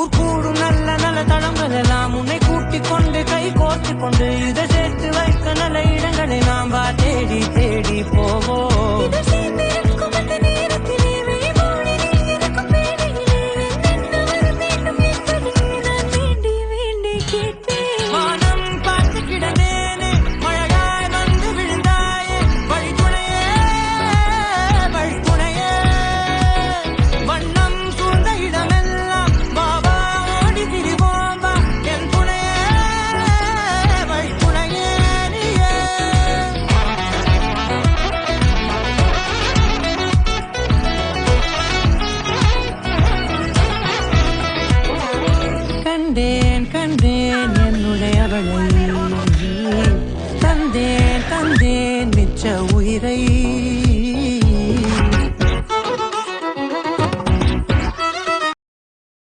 ஊர் கூடும் நல்ல நல்ல தளங்கள் எல்லாம் உன்னை கூட்டிக் கொண்டு கை கோர்த்து கொண்டு இதை சேர்த்து வைக்க நல்ல இடங்களை நாம் தேடி தேடி போவோம். கண்டேன் கண்டேன் என்னுடையவளை, தந்தேன் தந்தேன் மிச்ச உயிரை.